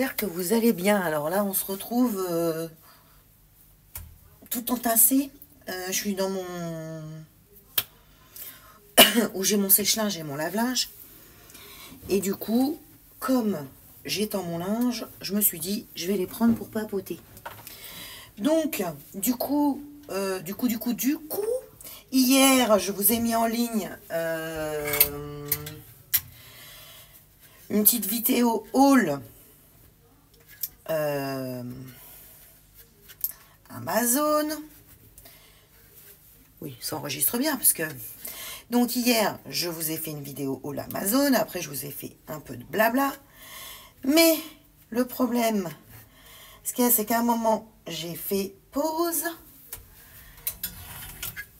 j'espère que vous allez bien. Alors là, on se retrouve tout entassé. Je suis dans mon... où j'ai mon sèche-linge et mon lave-linge. Et du coup, comme j'étends mon linge, je me suis dit, je vais les prendre pour papoter. Donc, du coup, hier, je vous ai mis en ligne une petite vidéo haul Amazon. Oui, ça enregistre bien parce que... Donc hier, je vous ai fait une vidéo haul Amazon. Après, je vous ai fait un peu de blabla. Mais le problème, ce qu'il y a, c'est qu'à un moment, j'ai fait pause.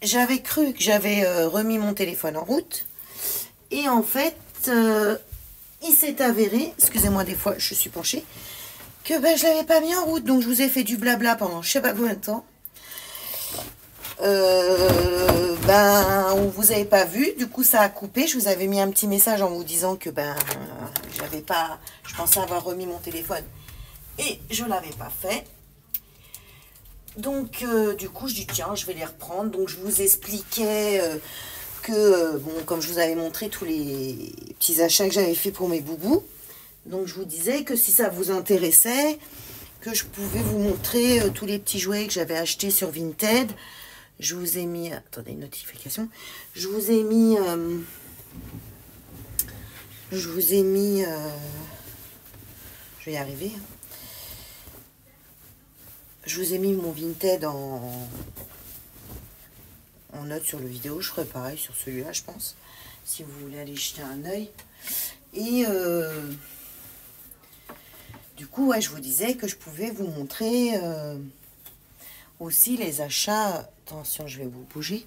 J'avais cru que j'avais remis mon téléphone en route. Et en fait, il s'est avéré, excusez-moi des fois, je suis penchée, que ben, je ne l'avais pas mis en route. Donc, je vous ai fait du blabla pendant je ne sais pas combien de temps. Vous n'avez pas vu, du coup ça a coupé. Je vous avais mis un petit message en vous disant que j'avais pas, je pensais avoir remis mon téléphone et je l'avais pas fait. Donc du coup je dis tiens, je vais les reprendre. Donc je vous expliquais bon, comme je vous avais montré tous les petits achats que j'avais fait pour mes boubous, donc je vous disais que si ça vous intéressait, que je pouvais vous montrer tous les petits jouets que j'avais achetés sur Vinted. Je vous ai mis... Attendez, une notification. Je vous ai mis... je vais y arriver. Je vous ai mis mon Vinted en note sur le vidéo. Je ferai pareil sur celui-là, je pense. Si vous voulez aller jeter un œil. Et... du coup, ouais, je vous disais que je pouvais vous montrer... aussi les achats, attention je vais vous bouger,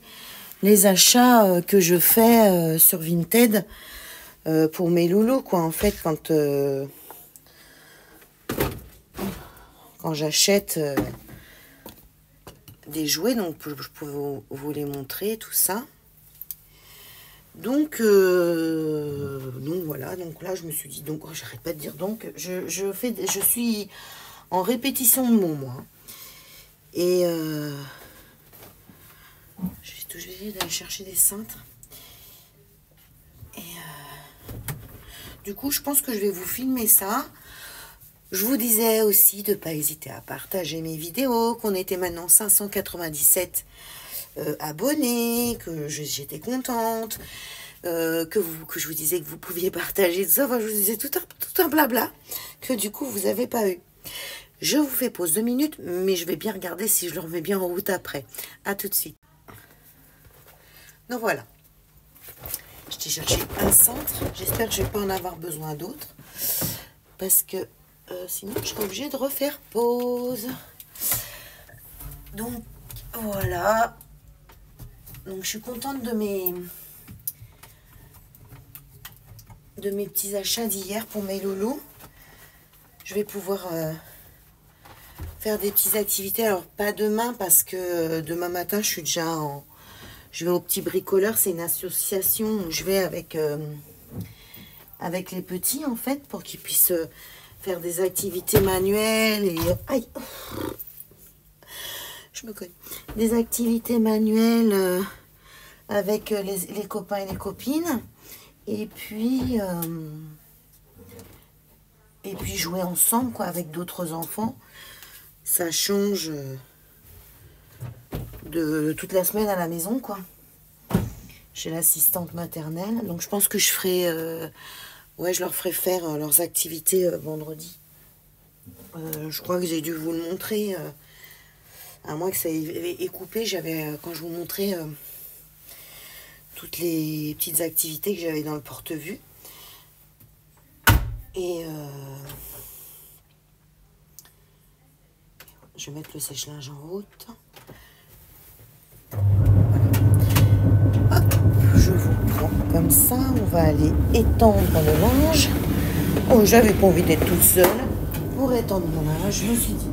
les achats que je fais sur Vinted pour mes loulous, quoi. En fait, quand j'achète des jouets, donc je peux vous les montrer, tout ça. Donc voilà, donc là je me suis dit, donc j'arrête pas de dire, donc je suis en répétition de mots, moi. Et je vais toujours essayer d'aller chercher des cintres. Et du coup, je pense que je vais vous filmer ça. Je vous disais aussi de ne pas hésiter à partager mes vidéos, qu'on était maintenant 597 abonnés, que j'étais contente, que je vous disais que vous pouviez partager tout ça. Enfin, je vous disais tout un blabla que du coup, vous n'avez pas eu. Je vous fais pause 2 minutes, mais je vais bien regarder si je le remets bien en route après. À tout de suite. Donc voilà. Je t'ai cherché un centre. J'espère que je ne vais pas en avoir besoin d'autres. Parce que sinon, je serai obligée de refaire pause. Donc voilà. Donc je suis contente de mes petits achats d'hier pour mes loulous. Je vais pouvoir... faire des petites activités. Alors pas demain parce que demain matin je suis déjà je vais au petit bricoleur. C'est une association où je vais avec les petits en fait, pour qu'ils puissent faire des activités manuelles et aïe, je me connais, des activités manuelles avec les copains et les copines, et puis jouer ensemble, quoi, avec d'autres enfants. Ça change de toute la semaine à la maison, quoi. J'ai l'assistante maternelle, donc je pense que je ferai... ouais, je leur ferai faire leurs activités vendredi. Je crois que j'ai dû vous le montrer, à moins que ça ait coupé. J'avais, quand je vous montrais toutes les petites activités que j'avais dans le porte-vue. Et... je vais mettre le sèche-linge en route. Voilà. Hop, je vous prends comme ça. On va aller étendre le linge. Oh, j'avais pas envie d'être toute seule pour étendre mon linge. Je me suis dit,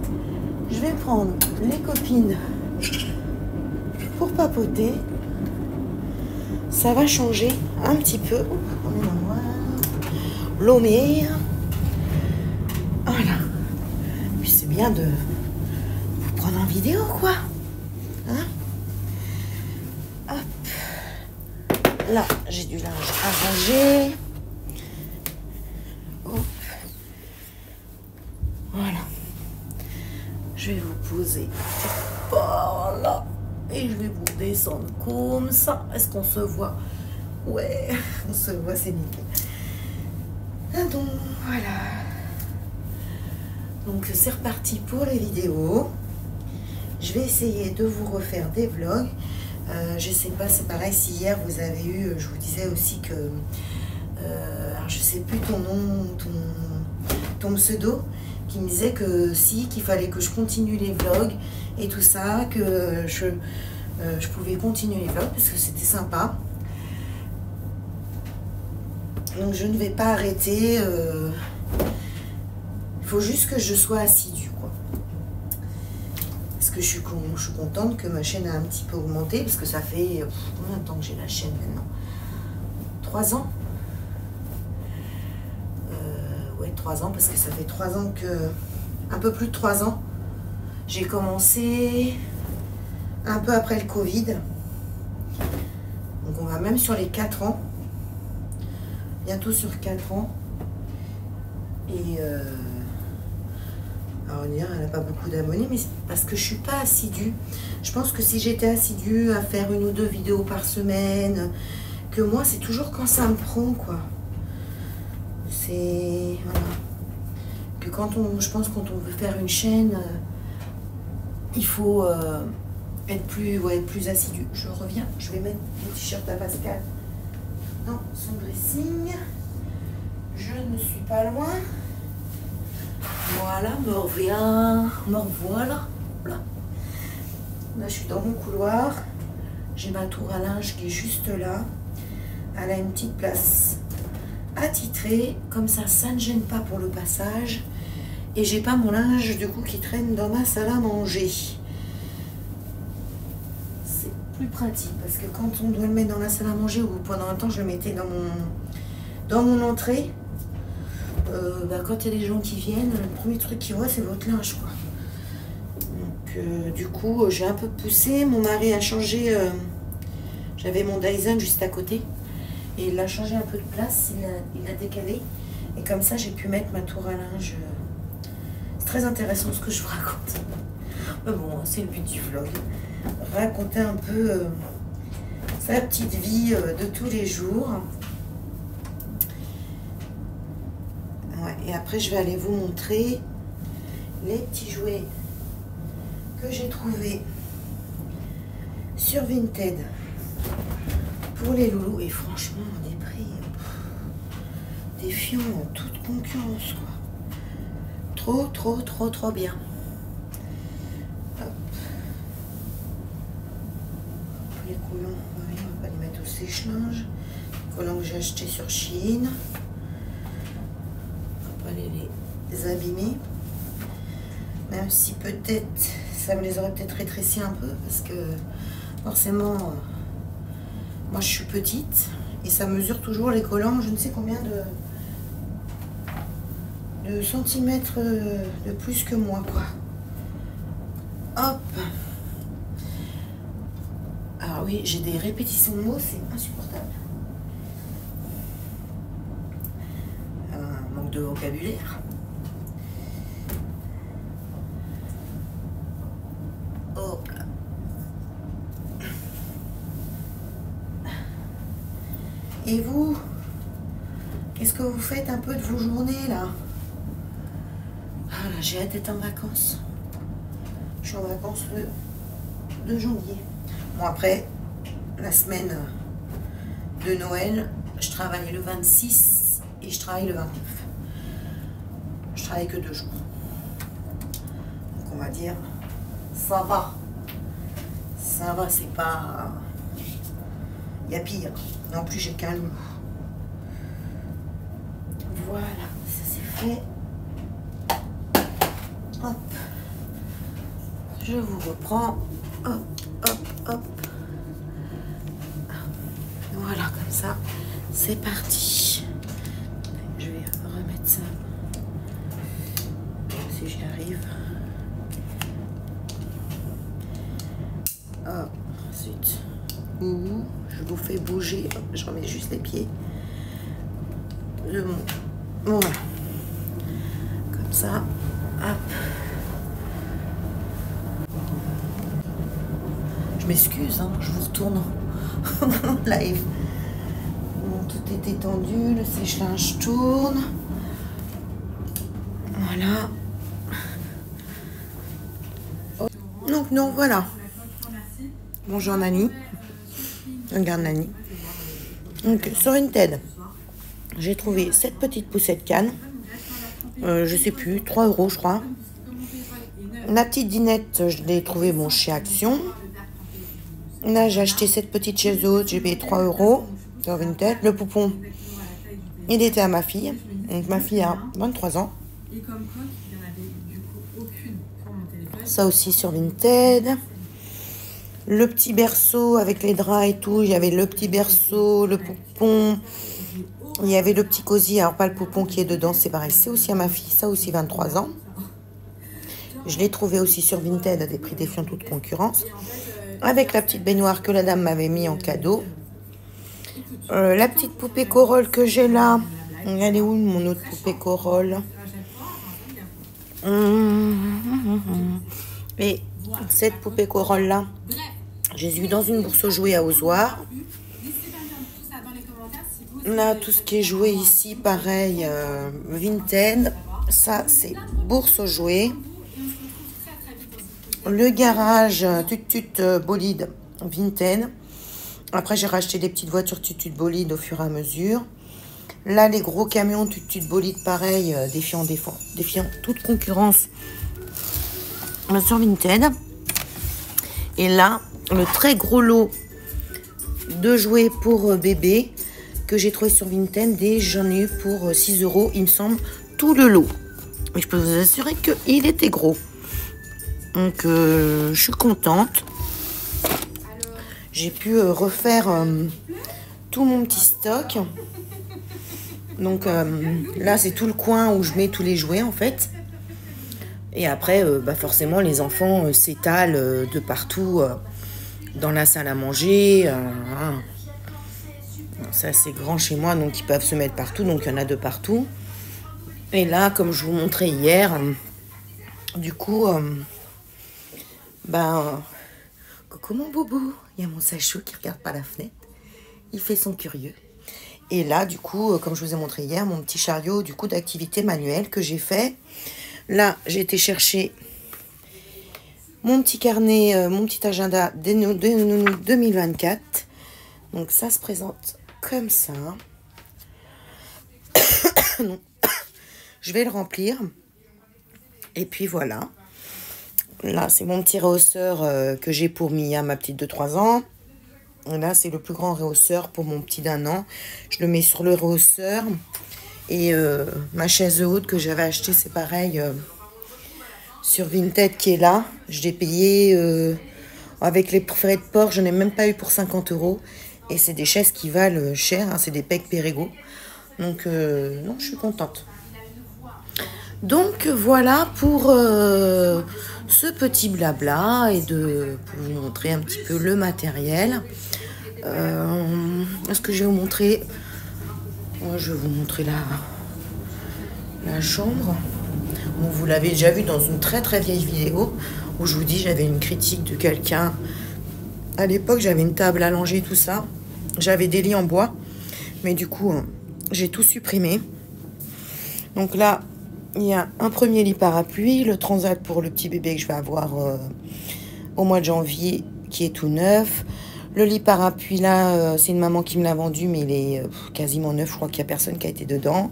je vais prendre les copines pour papoter. Ça va changer un petit peu. On est dans le noir. L'ombre. Voilà. Puis c'est bien de vous prendre en vidéo, quoi. Hein? Hop. Là, j'ai du linge à ranger. Hop. Voilà. Je vais vous poser par là. Et je vais vous descendre comme ça. Est-ce qu'on se voit? Ouais, on se voit, c'est nickel. Ah donc, voilà. Donc, c'est reparti pour les vidéos. Je vais essayer de vous refaire des vlogs. Je sais pas, c'est pareil, si hier vous avez eu, je vous disais aussi que... alors je sais plus ton nom, ton pseudo, qui me disait que si, qu'il fallait que je continue les vlogs et tout ça, que je pouvais continuer les vlogs parce que c'était sympa. Donc je ne vais pas arrêter. Il faut juste que je sois assidue, quoi. Parce que je suis contente que ma chaîne a un petit peu augmenté, parce que ça fait combien de temps que j'ai la chaîne maintenant? 3 ans. Ouais, 3 ans, parce que ça fait 3 ans que... Un peu plus de 3 ans. J'ai commencé un peu après le Covid. Donc on va même sur les 4 ans. Bientôt sur 4 ans. Et alors on dirait elle n'a pas beaucoup d'abonnés, mais c'est parce que je suis pas assidue. Je pense que si j'étais assidue à faire 1 ou 2 vidéos par semaine, que moi c'est toujours quand ça me prend, quoi. C'est... Voilà. Que quand on... Je pense quand on veut faire une chaîne, il faut être plus, ouais, plus assidu. Je reviens, je vais mettre le t-shirt à Pascal dans son dressing. Je ne suis pas loin. Voilà, me reviens, me revoilà. Là, je suis dans mon couloir. J'ai ma tour à linge qui est juste là. Elle a une petite place attitrée. Comme ça, ça ne gêne pas pour le passage. Et j'ai pas mon linge du coup qui traîne dans ma salle à manger. C'est plus pratique parce que quand on doit le mettre dans la salle à manger, ou pendant un temps je le mettais dans mon entrée, quand il y a des gens qui viennent, le premier truc qu'ils voient c'est votre linge, quoi. Donc du coup j'ai un peu poussé. Mon mari a changé, j'avais mon Dyson juste à côté et il a changé un peu de place, il a décalé et comme ça j'ai pu mettre ma tour à linge. C'est très intéressant ce que je vous raconte. Mais bon, c'est le but du vlog. Raconter un peu sa petite vie de tous les jours. Ouais, et après, je vais aller vous montrer les petits jouets que j'ai trouvés sur Vinted pour les loulous. Et franchement, des prix défiant toute concurrence, quoi. Trop bien. Hop. Les collants, ouais, on va pas les mettre au sèche-linge. Les collants que j'ai achetés sur Shein. On va pas les abîmer. Même si peut-être ça me les aurait peut-être rétrécis un peu parce que forcément moi je suis petite et ça mesure toujours les collants, je ne sais combien de centimètres de plus que moi, quoi. Hop. Alors oui, j'ai des répétitions de mots, c'est insupportable. Un manque de vocabulaire. Hop là. Et vous, qu'est-ce que vous faites un peu de vos journées là? Ah là, j'ai hâte d'être en vacances. Je suis en vacances le 2 janvier. Bon, après, la semaine de Noël, je travaille le 26 et je travaille le 29. Je travaille que 2 jours. Donc on va dire, ça va. Ça va, c'est pas... Il y a pire. En plus, j'ai qu'un loup. Voilà, ça c'est fait. Hop, je vous reprends. Hop, hop, hop. Voilà, comme ça, c'est parti. Je vais remettre ça si j'y arrive. Ah, zut. Ouh, je vous fais bouger. Je remets juste les pieds. Voilà. Comme ça. Hop. Je m'excuse, hein, je vous retourne en live. Bon, tout est étendu, le sèche-linge tourne. Voilà. Donc, non, voilà. Bonjour Nani. Regarde Nani. Donc, sur Vinted, j'ai trouvé cette petite poussette canne. Je sais plus, 3 € je crois. La petite dinette, je l'ai trouvée bon, chez Action. Là, j'ai acheté cette petite chaise haute, j'ai payé 3 € sur Vinted. Le poupon, il était à ma fille. Donc, ma fille a 23 ans. Ça aussi sur Vinted. Le petit berceau avec les draps et tout. Il y avait le petit berceau, le poupon. Il y avait le petit cosy. Alors, pas le poupon qui est dedans, c'est pareil. C'est aussi à ma fille. Ça aussi, 23 ans. Je l'ai trouvé aussi sur Vinted à des prix défiant toute concurrence. Avec la petite baignoire que la dame m'avait mis en cadeau. La petite poupée Corolle que j'ai là. Elle est où mon autre poupée Corolle? Et cette poupée Corolle là, j'ai eu dans une bourse aux jouets à Ozoir. Là, tout ce qui est joué ici, pareil, Vinted. Ça, c'est bourse aux jouets. Le garage Tut bolide Vinted. Après, j'ai racheté des petites voitures Tut bolide au fur et à mesure. Là, les gros camions Tut bolide, pareil, défiant toute concurrence sur Vinted. Et là, le très gros lot de jouets pour bébé que j'ai trouvé sur Vinted. Et j'en ai eu pour 6 €, il me semble, tout le lot. Et je peux vous assurer qu'il était gros. Donc, je suis contente. J'ai pu refaire tout mon petit stock. Donc, là, c'est tout le coin où je mets tous les jouets, en fait. Et après, forcément, les enfants s'étalent de partout dans la salle à manger. C'est assez grand chez moi, donc ils peuvent se mettre partout. Donc, il y en a de partout. Et là, comme je vous montrais hier, du coup... coucou mon boubou, il y a mon Sachou qui regarde par la fenêtre, il fait son curieux. Et là, du coup, comme je vous ai montré hier, mon petit chariot du coup d'activité manuelle que j'ai fait. Là, j'ai été chercher mon petit carnet, mon petit agenda des 2024. Donc ça se présente comme ça. Je vais le remplir. Et puis voilà. Là, c'est mon petit rehausseur que j'ai pour Mia, ma petite de 3 ans. Et là, c'est le plus grand rehausseur pour mon petit d'1 an. Je le mets sur le rehausseur. Et ma chaise haute que j'avais achetée, c'est pareil, sur Vinted qui est là. Je l'ai payé avec les frais de port. Je n'ai même pas eu pour 50 €. Et c'est des chaises qui valent cher. Hein, c'est des Peck Perego. Donc, non, je suis contente. Donc, voilà pour... ce petit blabla et pour vous montrer un petit peu le matériel. Est-ce que je vais vous montrer? Je vais vous montrer la chambre. Bon, vous l'avez déjà vu dans une très très vieille vidéo où je vous dis j'avais une critique de quelqu'un. À l'époque, j'avais une table allongée, tout ça. J'avais des lits en bois, mais du coup, j'ai tout supprimé. Donc là, il y a un premier lit parapluie, le transat pour le petit bébé que je vais avoir au mois de janvier, qui est tout neuf. Le lit parapluie là, c'est une maman qui me l'a vendu, mais il est quasiment neuf. Je crois qu'il n'y a personne qui a été dedans.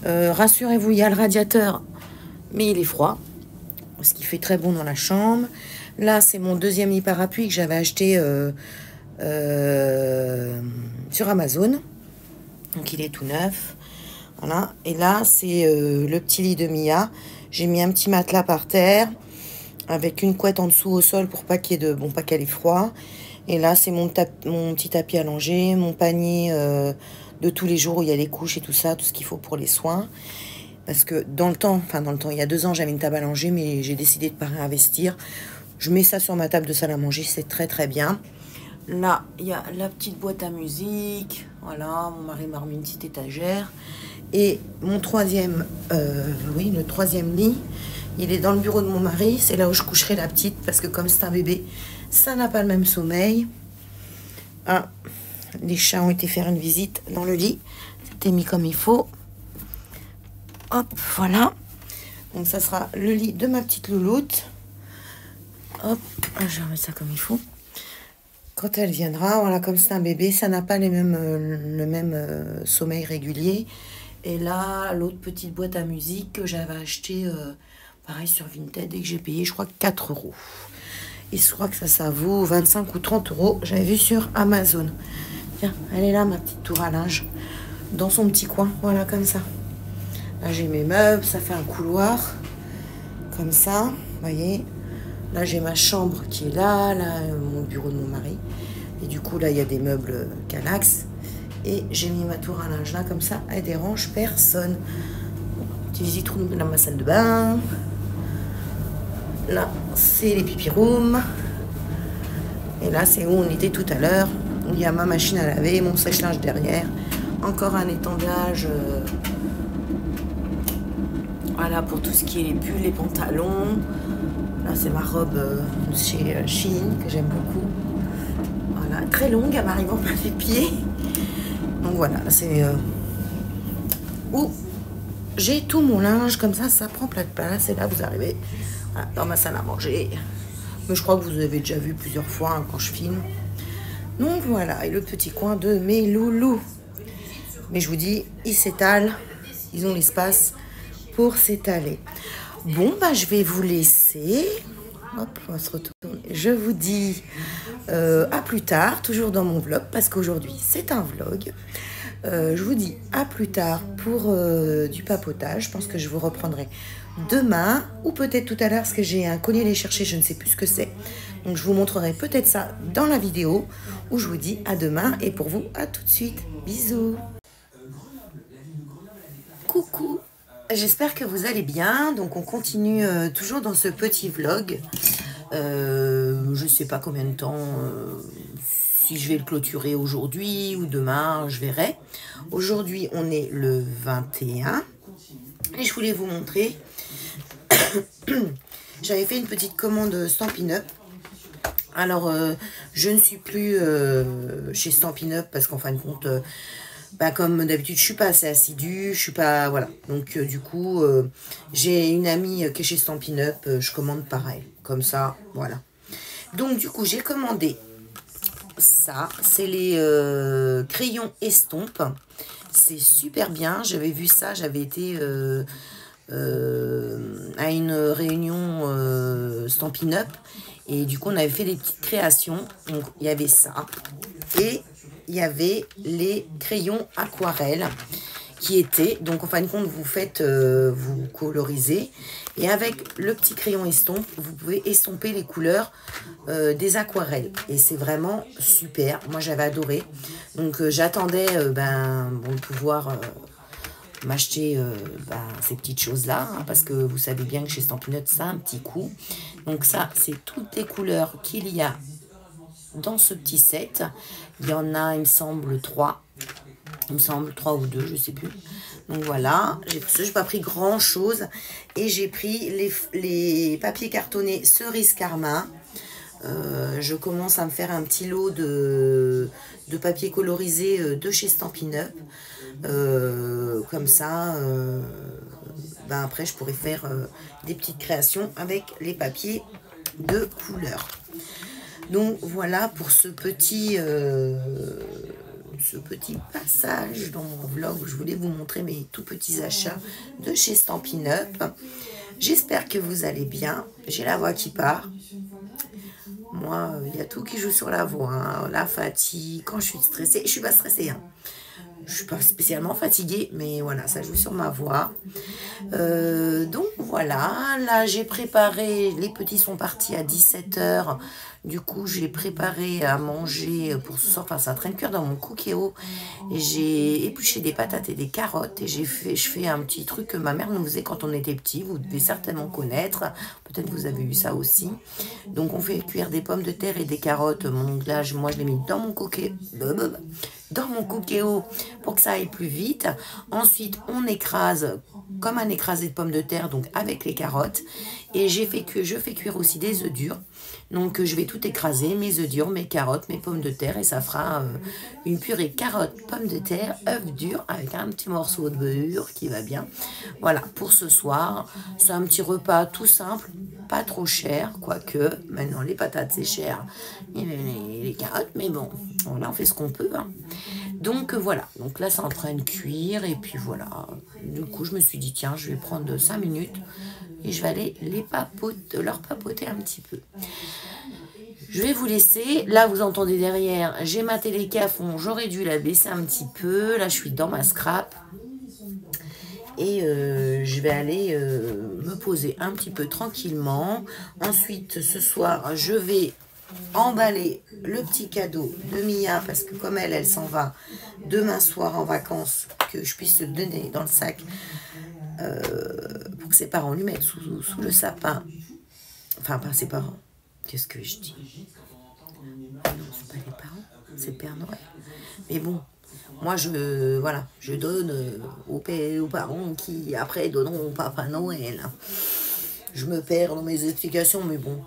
Rassurez-vous, il y a le radiateur, mais il est froid, parce qu'il fait très bon dans la chambre. Là, c'est mon deuxième lit parapluie que j'avais acheté sur Amazon. Donc, il est tout neuf. Voilà. Et là, c'est le petit lit de Mia. J'ai mis un petit matelas par terre avec une couette en dessous au sol pour pas qu'il y ait de... Bon, pas qu'elle ait froid. Et là, c'est mon petit tapis allongé, mon panier de tous les jours où il y a les couches et tout ça, tout ce qu'il faut pour les soins. Parce que dans le temps, il y a 2 ans, j'avais une table à langer, mais j'ai décidé de ne pas réinvestir. Je mets ça sur ma table de salle à manger, c'est très très bien. Là, il y a la petite boîte à musique. Voilà, mon mari m'a remis une petite étagère. Et mon troisième, le troisième lit, il est dans le bureau de mon mari. C'est là où je coucherai la petite, parce que comme c'est un bébé, ça n'a pas le même sommeil. Ah, les chats ont été faire une visite dans le lit. C'était mis comme il faut. Hop, voilà. Donc ça sera le lit de ma petite louloute. Hop, je vais remettre ça comme il faut. Quand elle viendra, voilà, comme c'est un bébé, ça n'a pas le même sommeil régulier. Et là, l'autre petite boîte à musique que j'avais acheté, pareil sur Vinted, et que j'ai payé, je crois, 4 €. Et je crois que ça vaut 25 ou 30 €. J'avais vu sur Amazon. Tiens, elle est là, ma petite tour à linge. Dans son petit coin, voilà, comme ça. Là, j'ai mes meubles, ça fait un couloir. Comme ça, vous voyez. Là, j'ai ma chambre qui est là, mon bureau de mon mari. Et du coup, là, il y a des meubles Calax. Et j'ai mis ma tour à linge là, comme ça, elle dérange personne. Petit visite room dans ma salle de bain. Là, c'est les pipi rooms. Et là, c'est où on était tout à l'heure. Il y a ma machine à laver, mon sèche-linge derrière. Encore un étendage. Voilà, pour tout ce qui est les pulls, les pantalons. Là, c'est ma robe de chez Shein, que j'aime beaucoup. Voilà, très longue, elle m'arrive en plein les pieds. Donc voilà, c'est où j'ai tout mon linge, comme ça prend plein de place. Et là, vous arrivez voilà, dans ma salle à manger. Mais je crois que vous avez déjà vu plusieurs fois hein, quand je filme. Donc voilà, et le petit coin de mes loulous. Mais je vous dis, ils s'étalent, ils ont l'espace pour s'étaler. Bon, bah, je vais vous laisser. Hop, on va se retourner. Je vous dis à plus tard, toujours dans mon vlog, parce qu'aujourd'hui, c'est un vlog. Je vous dis à plus tard pour du papotage. Je pense que je vous reprendrai demain, ou peut-être tout à l'heure, parce que j'ai un collier à aller chercher, je ne sais plus ce que c'est. Donc, je vous montrerai peut-être ça dans la vidéo, où je vous dis à demain, et pour vous, à tout de suite. Bisous. Coucou. J'espère que vous allez bien. Donc on continue toujours dans ce petit vlog. Je sais pas combien de temps, si je vais le clôturer aujourd'hui ou demain, je verrai. Aujourd'hui on est le 21 et je voulais vous montrer. J'avais fait une petite commande Stampin' Up. Alors je ne suis plus chez Stampin' Up parce qu'en fin de compte... comme d'habitude, je suis pas assez assidue, je suis pas... Voilà. Donc, du coup, j'ai une amie qui est chez Stampin' Up, je commande pareil. Comme ça, voilà. Donc, du coup, j'ai commandé ça. C'est les crayons estompe. C'est super bien. J'avais vu ça, j'avais été à une réunion Stampin' Up. Et du coup, on avait fait des petites créations. Donc, il y avait ça. Et... il y avait les crayons aquarelles qui étaient, donc en fin de compte, vous faites, vous colorisez, et avec le petit crayon estompe, vous pouvez estomper les couleurs des aquarelles, et c'est vraiment super. Moi, j'avais adoré, donc j'attendais de pouvoir m'acheter ces petites choses-là, hein, parce que vous savez bien que chez Stampin' Up, ça a un petit coût. Donc ça, c'est toutes les couleurs qu'il y a dans ce petit set. Il y en a, il me semble, 3. Il me semble 3 ou 2, je sais plus. Donc voilà, j'ai pas pris grand chose. Et j'ai pris les papiers cartonnés cerise carmin. Je commence à me faire un petit lot de papier colorisé de chez Stampin' Up. Comme ça, après je pourrais faire des petites créations avec les papiers de couleur. Donc voilà pour ce petit passage dans mon vlog où je voulais vous montrer mes tout petits achats de chez Stampin' Up. J'espère que vous allez bien. J'ai la voix qui part. Moi, il y a tout qui joue sur la voix, hein. La fatigue, quand je suis stressée, je suis pas stressée, hein. Je suis pas spécialement fatiguée, mais voilà, ça joue sur ma voix. Donc voilà, là j'ai préparé, les petits sont partis à 17 h. Du coup, j'ai préparé à manger pour ce soir. Enfin, c'est en train de cuire dans mon cookéo. Et j'ai épluché des patates et des carottes. Et je fais un petit truc que ma mère nous faisait quand on était petit. Vous devez certainement connaître. Peut-être vous avez eu ça aussi. Donc, on fait cuire des pommes de terre et des carottes. Donc là, moi, je l'ai mis dans mon cookéo. Dans mon cookéo pour que ça aille plus vite. Ensuite, on écrase comme un écrasé de pommes de terre, donc avec les carottes. Et je fais cuire aussi des œufs durs. Donc je vais tout écraser, mes œufs durs, mes carottes, mes pommes de terre, et ça fera une purée carottes, pommes de terre, œufs durs, avec un petit morceau de beurre qui va bien. Voilà, pour ce soir, c'est un petit repas tout simple, pas trop cher, quoique, maintenant les patates c'est cher, et les carottes, mais bon, là on fait ce qu'on peut. Hein. Donc voilà, donc là c'est en train de cuire, et puis voilà. Du coup je me suis dit, tiens, je vais prendre 5 minutes, et je vais aller leur papoter un petit peu. Je vais vous laisser. Là, vous entendez derrière, j'ai ma télé à fond. J'aurais dû la baisser un petit peu. Là, je suis dans ma scrap. Et je vais aller me poser un petit peu tranquillement. Ensuite, ce soir, je vais emballer le petit cadeau de Mia. Parce que comme elle s'en va demain soir en vacances, que je puisse le donner dans le sac. Pour que ses parents lui mettent sous le sapin. Enfin, pas ses parents. Qu'est-ce que je dis? Non, c'est pas les parents, c'est le Père Noël. Mais bon, moi, je donne aux parents qui, après, donneront au Papa Noël. Je me perds dans mes explications, mais bon,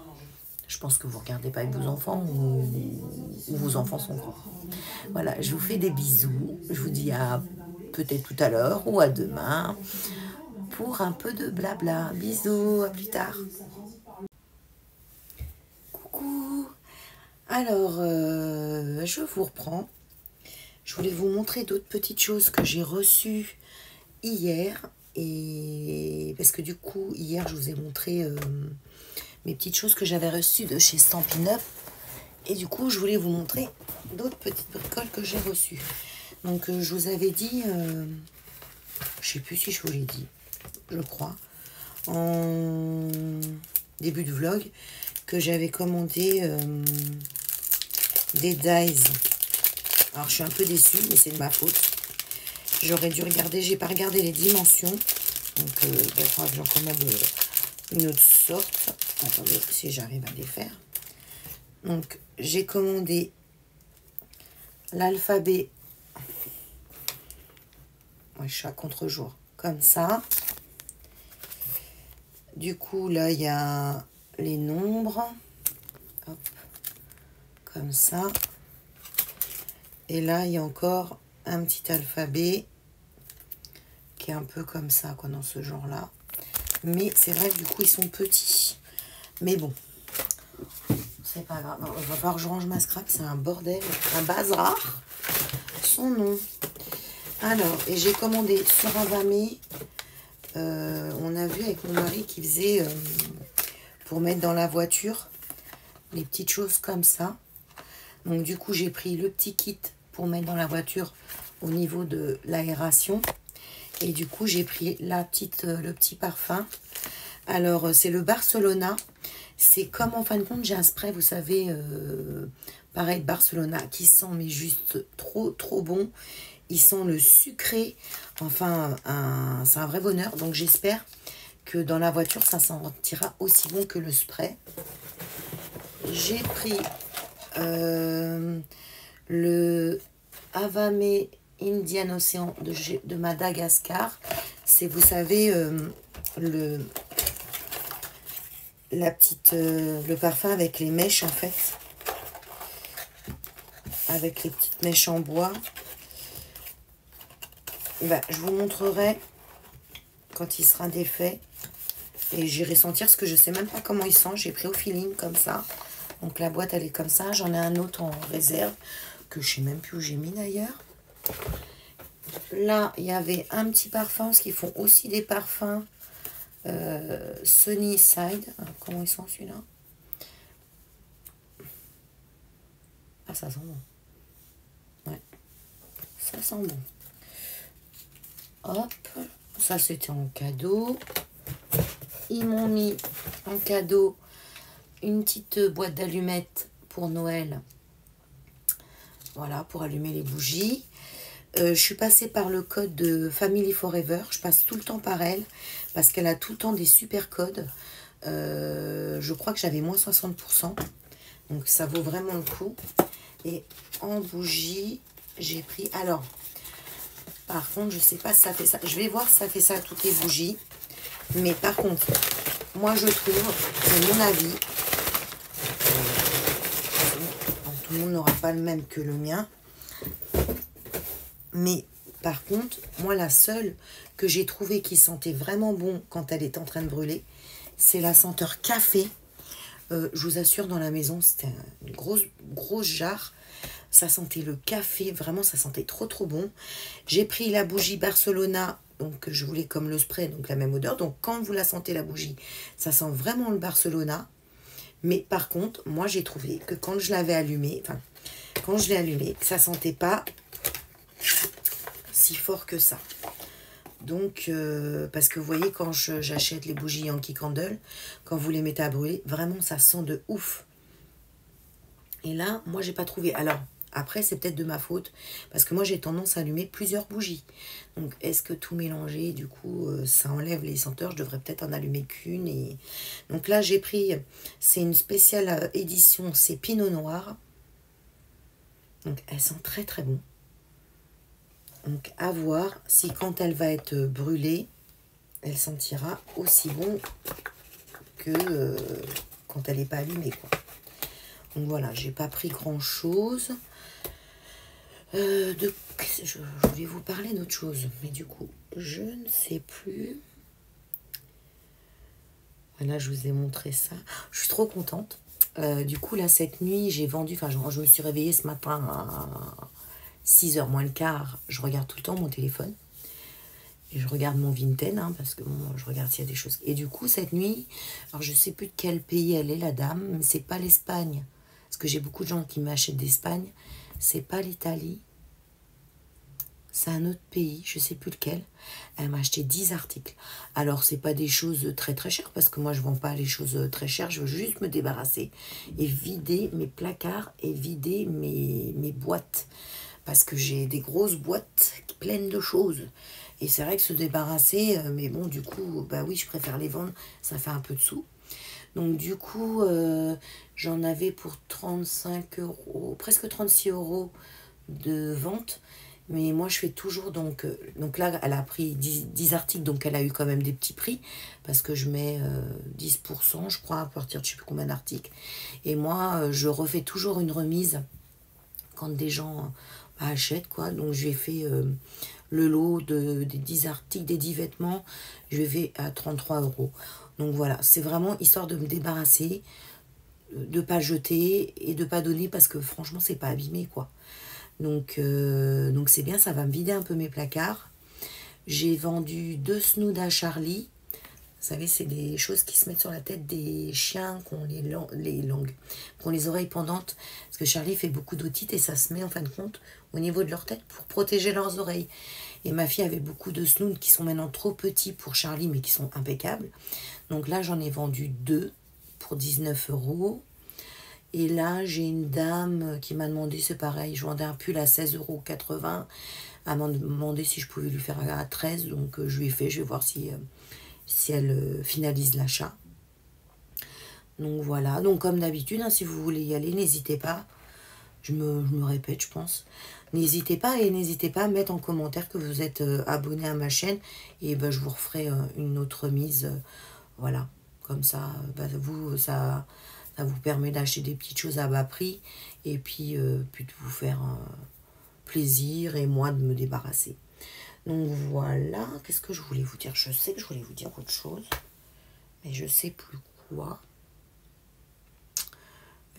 je pense que vous ne regardez pas avec vos enfants ou vos enfants sont grands. Voilà, je vous fais des bisous. Je vous dis à peut-être tout à l'heure ou à demain pour un peu de blabla. Bisous, à plus tard. Coucou. Alors, je vous reprends. Je voulais vous montrer d'autres petites choses que j'ai reçues hier. Et parce que du coup, hier, je vous ai montré mes petites choses que j'avais reçues de chez Stampin' Up. Et du coup, je voulais vous montrer d'autres petites bricoles que j'ai reçues. Donc, je vous avais dit, je sais plus si je vous l'ai dit, je crois, en début de vlog, que j'avais commandé des dies. Alors, je suis un peu déçue, mais c'est de ma faute. J'aurais dû regarder, j'ai pas regardé les dimensions. Donc, il faudra que j'en commande une autre sorte. Attendez, si j'arrive à les faire. Donc, j'ai commandé l'alphabet. Ouais, je suis à contre-jour. Comme ça. Du coup, là, il y a les nombres. Hop. Comme ça. Et là, il y a encore un petit alphabet qui est un peu comme ça, quoi, dans ce genre-là. Mais c'est vrai que du coup, ils sont petits. Mais bon, c'est pas grave. Il va falloir que je range ma scrap. C'est un bordel, un bazar. Son nom. Alors, et j'ai commandé sur Avamé. On a vu avec mon mari qui faisait pour mettre dans la voiture les petites choses comme ça. Donc du coup, j'ai pris le petit kit pour mettre dans la voiture au niveau de l'aération. Et du coup, j'ai pris le petit parfum. Alors, c'est le Barcelona. C'est comme, en fin de compte, j'ai un spray, vous savez, pareil, Barcelona, qui sent, mais juste trop, trop bon. Ils sont le sucré. Enfin, c'est un vrai bonheur. Donc, j'espère que dans la voiture, ça sentira aussi bon que le spray. J'ai pris le Avamé Indian Ocean de Madagascar. C'est, vous savez, le parfum avec les mèches, en fait. Avec les petites mèches en bois. Ben, je vous montrerai quand il sera défait. Et j'irai sentir ce que je sais même pas comment il sent. J'ai pris au feeling comme ça. Donc la boîte elle est comme ça. J'en ai un autre en réserve que je sais même plus où j'ai mis d'ailleurs. Là il y avait un petit parfum parce qu'ils font aussi des parfums Sunny Side. Alors, comment ils sont celui-là? Ah, ça sent bon. Ouais, ça sent bon. Hop, ça c'était en cadeau. ils m'ont mis en cadeau une petite boîte d'allumettes pour Noël. Voilà, pour allumer les bougies. Je suis passée par le code de Family Forever. Je passe tout le temps par elle parce qu'elle a tout le temps des super codes. Je crois que j'avais moins 60%. Donc ça vaut vraiment le coup. Et en bougie, j'ai pris... Alors, par contre, je sais pas si ça fait ça. Je vais voir si ça fait ça à toutes les bougies. Mais par contre, moi je trouve, c'est mon avis, tout le monde n'aura pas le même que le mien. Mais par contre, moi la seule que j'ai trouvée qui sentait vraiment bon quand elle est en train de brûler, c'est la senteur café. Je vous assure, dans la maison, c'était une grosse jarre. Ça sentait le café, vraiment, ça sentait trop bon. J'ai pris la bougie Barcelona, donc je voulais comme le spray, donc la même odeur. Donc quand vous la sentez, la bougie, ça sent vraiment le Barcelona. Mais par contre, moi j'ai trouvé que quand je l'avais allumée, enfin, quand je l'ai allumée, ça sentait pas si fort que ça. Donc, parce que vous voyez, quand j'achète les bougies Yankee Candle, quand vous les mettez à brûler, vraiment ça sent de ouf. Et là, moi j'ai pas trouvé. Alors, après c'est peut-être de ma faute, parce que moi j'ai tendance à allumer plusieurs bougies. Donc, est-ce que tout mélanger, du coup, ça enlève les senteurs? Je devrais peut-être en allumer qu'une. Et... Donc là, j'ai pris, c'est une spéciale édition, c'est Pinot Noir. Donc, elle sent très bon. Donc, à voir si quand elle va être brûlée, elle sentira aussi bon que quand elle n'est pas allumée, quoi. Donc voilà, j'ai pas pris grand chose. Je voulais vous parler d'autre chose, mais du coup, je ne sais plus. Voilà, je vous ai montré ça. Je suis trop contente. Du coup, là, cette nuit, j'ai vendu... Enfin, je me suis réveillée ce matin à 6h moins le quart. Je regarde tout le temps mon téléphone. Et je regarde mon Vinted, hein, parce que bon, je regarde s'il y a des choses. Et du coup, cette nuit, alors je sais plus de quel pays elle est, la dame, mais c'est pas l'Espagne. Parce que j'ai beaucoup de gens qui m'achètent d'Espagne. C'est pas l'Italie. C'est un autre pays, je sais plus lequel. Elle m'a acheté 10 articles. Alors, c'est pas des choses très chères, parce que moi, je vends pas les choses très chères. Je veux juste me débarrasser et vider mes placards et vider mes boîtes. Parce que j'ai des grosses boîtes pleines de choses. Et c'est vrai que se débarrasser, mais bon, du coup, bah oui, je préfère les vendre. Ça fait un peu de sous. Donc, du coup, j'en avais pour 35 €, presque 36 € de vente. Mais moi, je fais toujours, donc là, elle a pris 10 articles, donc elle a eu quand même des petits prix, parce que je mets 10%, je crois, à partir de je ne sais plus combien d'articles. Et moi, je refais toujours une remise quand des gens achètent, quoi. Donc, j'ai fait le lot des 10 articles, des 10 vêtements, je vais fait à 33 €. Donc, voilà, c'est vraiment histoire de me débarrasser, de ne pas jeter et de ne pas donner, parce que franchement, c'est pas abîmé, quoi. Donc c'est bien, ça va me vider un peu mes placards. J'ai vendu 2 snoods à Charlie. Vous savez, c'est des choses qui se mettent sur la tête des chiens qui ont qui ont les oreilles pendantes. Parce que Charlie fait beaucoup d'otite et ça se met en fin de compte au niveau de leur tête pour protéger leurs oreilles. Et ma fille avait beaucoup de snoods qui sont maintenant trop petits pour Charlie, mais qui sont impeccables. Donc là, j'en ai vendu 2 pour 19 €. Et là, j'ai une dame qui m'a demandé, c'est pareil, je vendais un pull à 16,80 €. Elle m'a demandé si je pouvais lui faire à 13 €, donc je lui ai fait, je vais voir si elle finalise l'achat. Donc voilà, donc comme d'habitude, hein, si vous voulez y aller, n'hésitez pas. Je me répète, je pense. N'hésitez pas, et n'hésitez pas à mettre en commentaire que vous êtes abonné à ma chaîne. Et ben, je vous referai une autre remise. Voilà, comme ça, ça vous permet d'acheter des petites choses à bas prix. Et puis de vous faire plaisir et moi de me débarrasser. Donc voilà, qu'est-ce que je voulais vous dire? Je sais que je voulais vous dire autre chose, mais je sais plus quoi.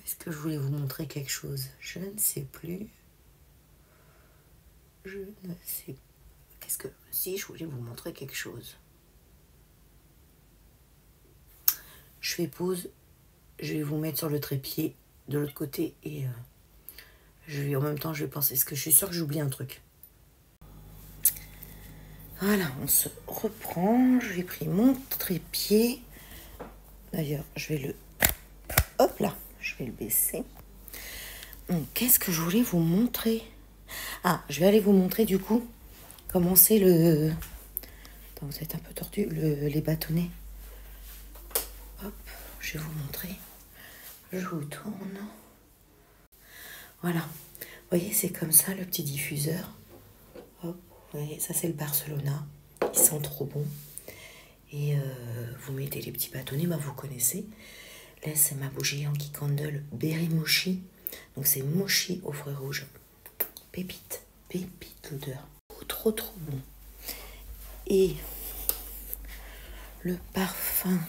Est-ce que je voulais vous montrer quelque chose? Je ne sais plus. Je ne sais. Qu'est-ce que... Si, je voulais vous montrer quelque chose. Je fais pause. Je vais vous mettre sur le trépied de l'autre côté et en même temps, je vais penser. Est-ce que je suis sûre que j'oublie un truc? Voilà, on se reprend. J'ai pris mon trépied. D'ailleurs, je vais le... Hop là, je vais le baisser. Qu'est-ce que je voulais vous montrer? Ah, je vais aller vous montrer du coup comment c'est le... Attends, vous êtes un peu tordu, les bâtonnets. Hop, je vais vous montrer. Je vous tourne. Voilà. Vous voyez, c'est comme ça le petit diffuseur. Hop, vous voyez, ça c'est le Barcelona. Il sent trop bon. Et vous mettez les petits bâtonnets, bah, vous connaissez. Là, c'est ma bougie Yankee Candle Berry Mochi. Donc, c'est mochi aux fruits rouges. Pépite, pépite l'odeur. Trop, trop bon. Et le parfum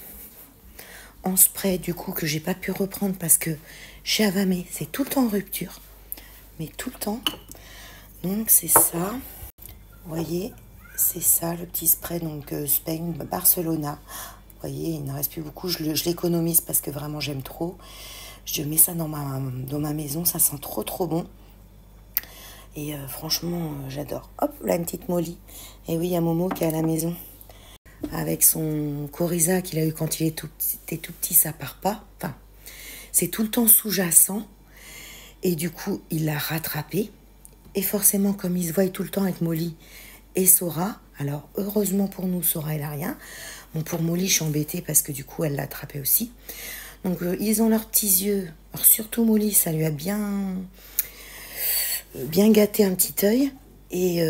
en spray, du coup, que j'ai pas pu reprendre parce que chez Avamé, c'est tout le temps en rupture. Mais tout le temps. Donc, c'est ça. Vous voyez, c'est ça, le petit spray. Donc, Spain Barcelona. Vous voyez, il ne reste plus beaucoup. Je l'économise parce que vraiment, j'aime trop. Je mets ça dans ma maison. Ça sent trop, trop bon. Et franchement, j'adore. Hop, là, une petite Molly. Et oui, il y a Momo qui est à la maison. Avec son coryza qu'il a eu quand il était tout petit, ça part pas. Enfin, c'est tout le temps sous-jacent. Et du coup, il l'a rattrapé. Et forcément, comme il se voit tout le temps avec Molly et Sora, alors heureusement pour nous, Sora, elle a rien. Bon, pour Molly, je suis embêtée parce que du coup, elle l'a attrapé aussi. Donc, ils ont leurs petits yeux. Alors, surtout Molly, ça lui a bien gâté un petit œil. Et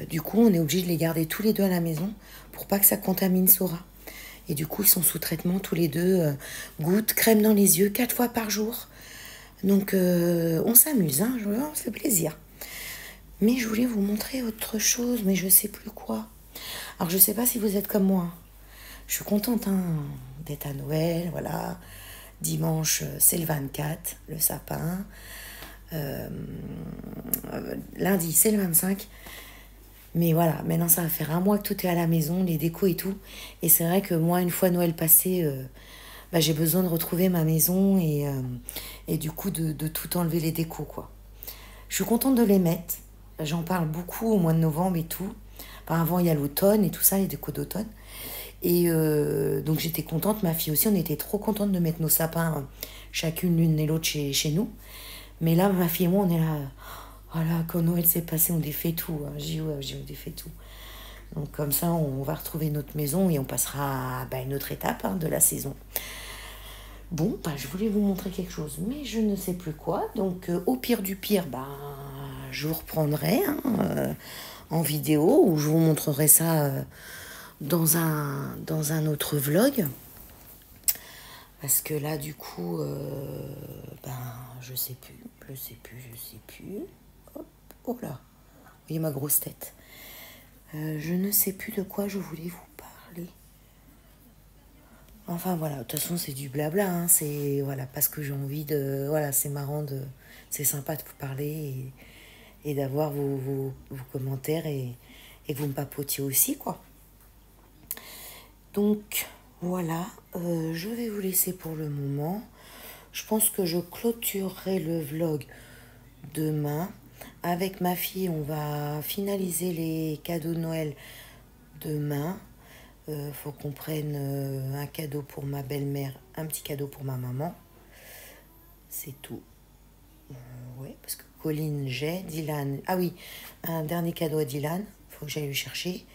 du coup, on est obligé de les garder tous les deux à la maison pour pas que ça contamine Sora. Et du coup, ils sont sous traitement tous les deux. Gouttes, crème dans les yeux, 4 fois par jour. Donc, on s'amuse, hein, on se fait plaisir. Mais je voulais vous montrer autre chose, mais je sais plus quoi. Alors, je sais pas si vous êtes comme moi. Je suis contente d'être à Noël, voilà. Dimanche, c'est le 24, le sapin. Lundi, c'est le 25. Mais voilà, maintenant, ça va faire un mois que tout est à la maison, les décos et tout. Et c'est vrai que moi, une fois Noël passé, j'ai besoin de retrouver ma maison et du coup, de tout enlever les décos, quoi. Je suis contente de les mettre. J'en parle beaucoup au mois de novembre et tout. Enfin, avant, il y a l'automne et tout ça, les décos d'automne. Et donc, j'étais contente. Ma fille aussi, on était trop contente de mettre nos sapins chacune l'une et l'autre chez nous. Mais là, ma fille et moi, on est là... Voilà, quand Noël s'est passé, on défait tout. Hein. On défait tout. Donc, comme ça, on va retrouver notre maison et on passera à une autre étape de la saison. Bon, je voulais vous montrer quelque chose, mais je ne sais plus quoi. Donc, au pire du pire, je vous reprendrai en vidéo ou je vous montrerai ça dans un autre vlog. Parce que là, du coup, je sais plus. Hop, oh là, vous voyez ma grosse tête. Je ne sais plus de quoi je voulais vous parler. Enfin voilà, de toute façon c'est du blabla, hein. C'est voilà, parce que j'ai envie de... Voilà, c'est marrant, c'est sympa de vous parler et d'avoir vos commentaires et vous me papotiez aussi, quoi. Donc voilà, je vais vous laisser pour le moment. Je pense que je clôturerai le vlog demain. Avec ma fille, on va finaliser les cadeaux de Noël demain. Faut qu'on prenne un cadeau pour ma belle-mère, un petit cadeau pour ma maman. C'est tout. Ouais, parce que Colline, j'ai, Dylan... Ah oui, un dernier cadeau à Dylan. Faut que j'aille le chercher.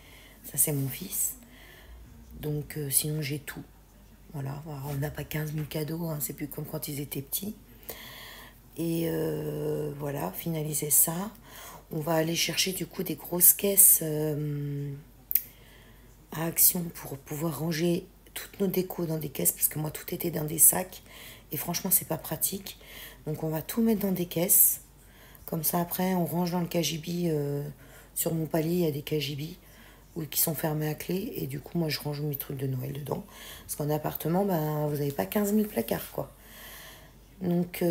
Ça, c'est mon fils. Donc, sinon, j'ai tout. Voilà, on n'a pas 15 000 cadeaux. Hein, c'est plus comme quand ils étaient petits. Et voilà, finaliser ça. On va aller chercher, du coup, des grosses caisses... à Action pour pouvoir ranger toutes nos décos dans des caisses parce que moi tout était dans des sacs et franchement c'est pas pratique, donc on va tout mettre dans des caisses comme ça. Après on range dans le cagibi. Sur mon palier il y a des cagibis qui sont fermés à clé et du coup moi je range mes trucs de Noël dedans parce qu'en appartement vous n'avez pas 15 000 placards, quoi. Donc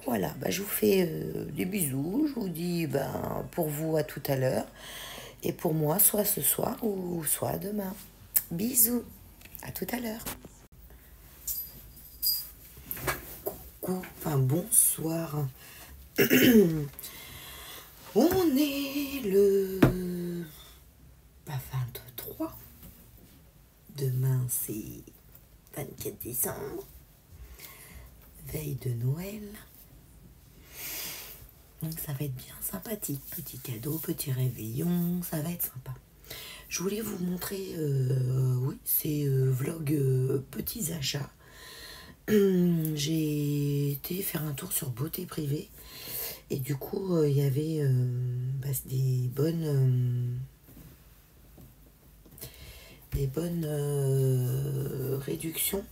voilà, je vous fais des bisous, je vous dis pour vous à tout à l'heure. Et pour moi, soit ce soir ou soit demain. Bisous. À tout à l'heure. Coucou. Enfin, bonsoir. On est le 23. demain c'est 24 décembre, veille de Noël. Donc ça va être bien sympathique, petit cadeau, petit réveillon, ça va être sympa. Je voulais vous montrer, oui, c'est vlog petits achats. J'ai été faire un tour sur Beauté Privée et du coup il y avait des bonnes réductions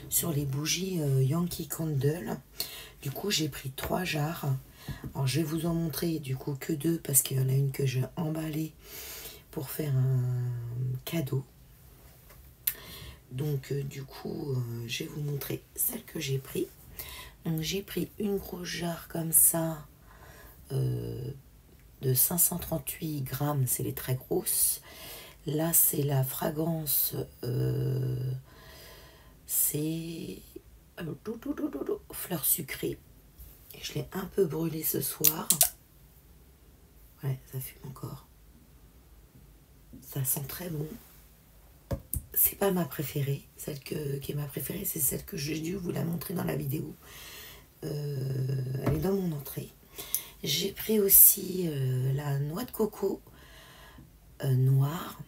sur les bougies Yankee Candle. Du coup j'ai pris 3 jarres. Alors je vais vous en montrer du coup que 2 parce qu'il y en a une que j'ai emballée pour faire un cadeau. Donc du coup je vais vous montrer celle que j'ai pris. Donc j'ai pris une grosse jarre comme ça de 538 grammes, c'est les très grosses. Là c'est la fragrance, c'est fleur sucrée. Et je l'ai un peu brûlée ce soir. Ouais, ça fume encore. Ça sent très bon. C'est pas ma préférée. Celle qui est ma préférée, c'est celle que j'ai dû vous la montrer dans la vidéo. Elle est dans mon entrée. J'ai pris aussi la noix de coco noire,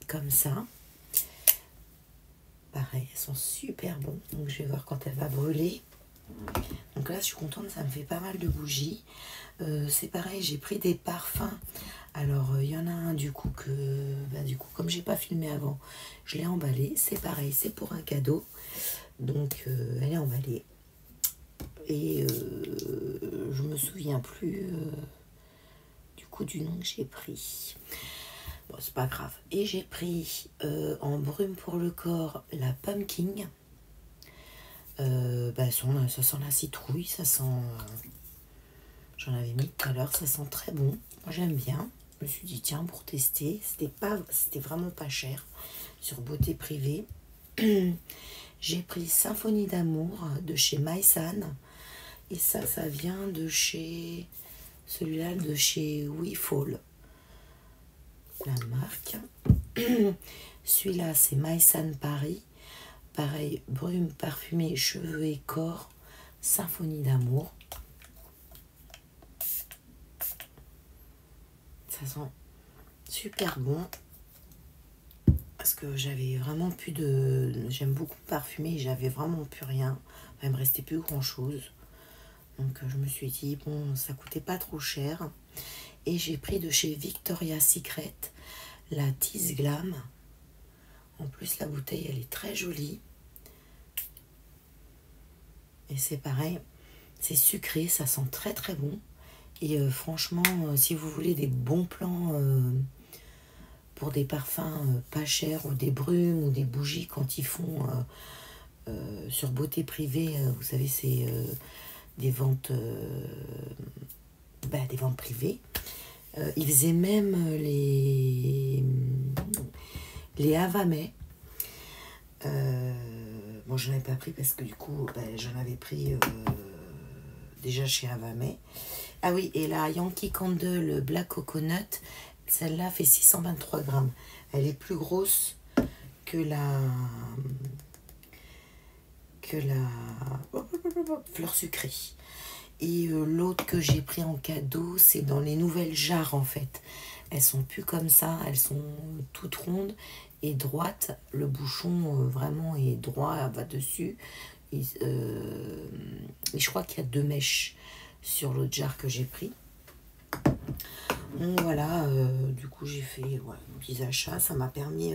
comme ça. Pareil, elles sont super bonnes. Donc je vais voir quand elle va brûler. Donc là, je suis contente, ça me fait pas mal de bougies. C'est pareil, j'ai pris des parfums. Alors, il y en a un du coup comme j'ai pas filmé avant, je l'ai emballé. C'est pareil, c'est pour un cadeau. Donc, elle est emballée. Et je me souviens plus du coup du nom que j'ai pris. Bon, c'est pas grave. Et j'ai pris en brume pour le corps la Pumpkin. Ça sent la citrouille, ça sent... j'en avais mis tout à l'heure, ça sent très bon. Moi j'aime bien. Je me suis dit tiens, pour tester, c'était vraiment pas cher sur Beauté Privée. J'ai pris Symphonie d'amour de chez Mysan. Et ça vient de chez... celui-là de chez WeFall. La marque. Celui-là c'est Mysan Paris. Pareil, brume parfumée, cheveux et corps, Symphonie d'amour. Ça sent super bon. Parce que j'avais vraiment plus de... J'aime beaucoup parfumer, j'avais vraiment plus rien. Enfin, il me restait plus grand chose. Donc je me suis dit, bon, ça coûtait pas trop cher. Et j'ai pris de chez Victoria's Secret la Tease Glam. En plus, la bouteille, elle est très jolie. Et c'est pareil, c'est sucré, ça sent très très bon. Et franchement, si vous voulez des bons plans pour des parfums pas chers, ou des brumes, ou des bougies quand ils font sur Beauté Privée, vous savez, c'est des ventes privées. Ils faisaient même les Havamais. Bon, je n'en avais pas pris parce que du coup, j'en avais pris déjà chez Havamais. Ah oui, et la Yankee Candle Black Coconut, celle-là fait 623 grammes. Elle est plus grosse que la fleur sucrée. Et l'autre que j'ai pris en cadeau, c'est dans les nouvelles jarres en fait. Elles sont plus comme ça, elles sont toutes rondes et droites. Le bouchon vraiment est droit, va dessus. Et je crois qu'il y a 2 mèches sur l'autre jarre que j'ai pris. Donc voilà, du coup j'ai fait des petits achats. Ça m'a permis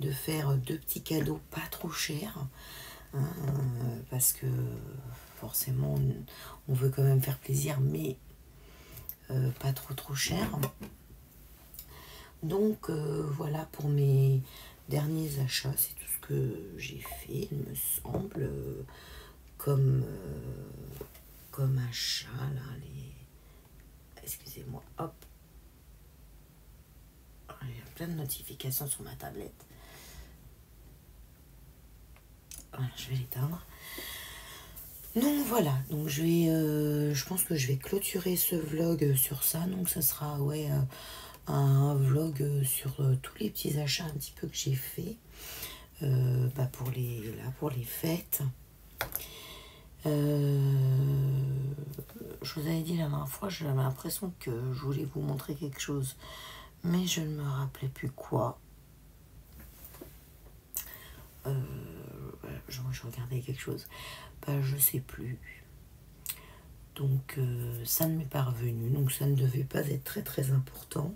de faire 2 petits cadeaux pas trop chers. Hein, parce que forcément on veut quand même faire plaisir, mais pas trop cher. Donc voilà pour mes derniers achats, c'est tout ce que j'ai fait, il me semble, comme achat là, excusez-moi, hop, j'ai plein de notifications sur ma tablette. Voilà, je vais l'éteindre. Donc voilà, donc je pense que je vais clôturer ce vlog sur ça. Donc ça sera un vlog sur tous les petits achats un petit peu que j'ai fait. pour les fêtes. Je vous avais dit la dernière fois, j'avais l'impression que je voulais vous montrer quelque chose, mais je ne me rappelais plus quoi. Je regardais quelque chose, je sais plus. Donc ça ne m'est pas revenu, donc ça ne devait pas être très très important.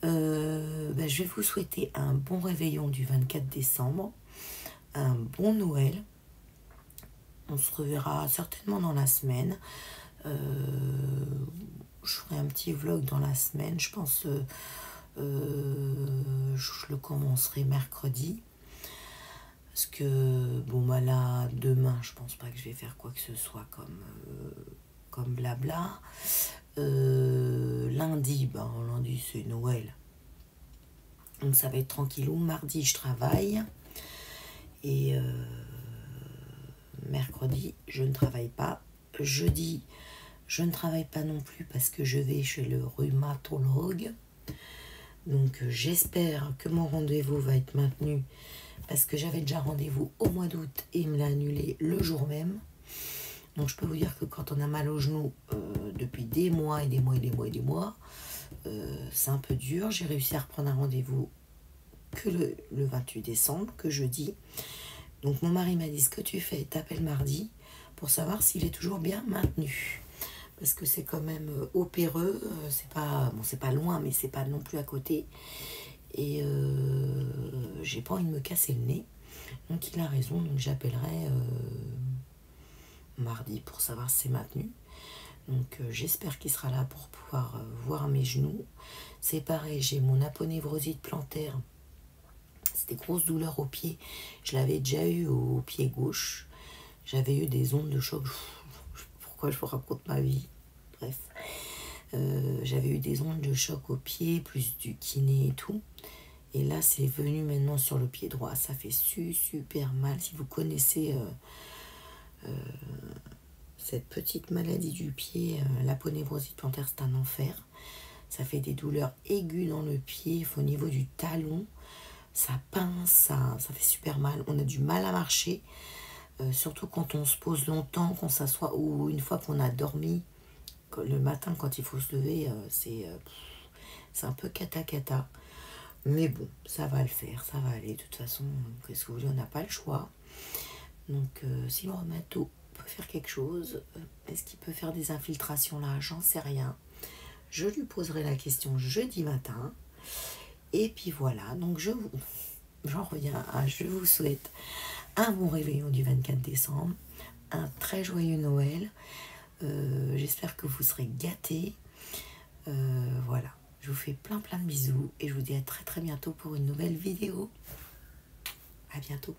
Je vais vous souhaiter un bon réveillon du 24 décembre, un bon Noël. On se reverra certainement dans la semaine. Je ferai un petit vlog dans la semaine. Je pense je le commencerai mercredi. Parce que, là, demain, je pense pas que je vais faire quoi que ce soit comme blabla. Lundi, lundi c'est Noël. Donc ça va être tranquillou. Mardi, je travaille. Et mercredi, je ne travaille pas. Jeudi, je ne travaille pas non plus parce que je vais chez le rhumatologue. Donc j'espère que mon rendez-vous va être maintenu parce que j'avais déjà rendez-vous au mois d'août et il me l'a annulé le jour même. Donc je peux vous dire que quand on a mal au genou depuis des mois et des mois et des mois et des mois, c'est un peu dur. J'ai réussi à reprendre un rendez-vous que le 28 décembre, que jeudi. Donc mon mari m'a dit: ce que tu fais, t'appelles mardi pour savoir s'il est toujours bien maintenu. Parce que c'est quand même opéreux, c'est pas loin, mais c'est pas non plus à côté. Et j'ai pas envie de me casser le nez. Donc il a raison, donc j'appellerai mardi pour savoir si c'est maintenu. Donc j'espère qu'il sera là pour pouvoir voir mes genoux. C'est pareil, j'ai mon aponevrosite plantaire. C'est des grosses douleurs au pied. Je l'avais déjà eu au pied gauche. J'avais eu des ondes de choc. Pourquoi je vous raconte ma vie? Bref. J'avais eu des ondes de choc au pied, plus du kiné et tout. Et là, c'est venu maintenant sur le pied droit. Ça fait super mal. Si vous connaissez cette petite maladie du pied, l'aponevrosite plantaire, c'est un enfer. Ça fait des douleurs aiguës dans le pied, au niveau du talon. Ça pince, ça fait super mal. On a du mal à marcher, surtout quand on se pose longtemps, qu'on s'assoit, ou une fois qu'on a dormi. Le matin, quand il faut se lever, c'est un peu cata. Mais bon, ça va le faire, ça va aller. De toute façon, qu'est-ce que vous voulez, on n'a pas le choix. Donc, si le rhumato peut faire quelque chose, est-ce qu'il peut faire des infiltrations là? J'en sais rien. Je lui poserai la question jeudi matin. Et puis voilà, donc j'en reviens à, je vous souhaite un bon réveillon du 24 décembre, un très joyeux Noël. J'espère que vous serez gâtés. Voilà, je vous fais plein de bisous et je vous dis à très très bientôt pour une nouvelle vidéo. À bientôt.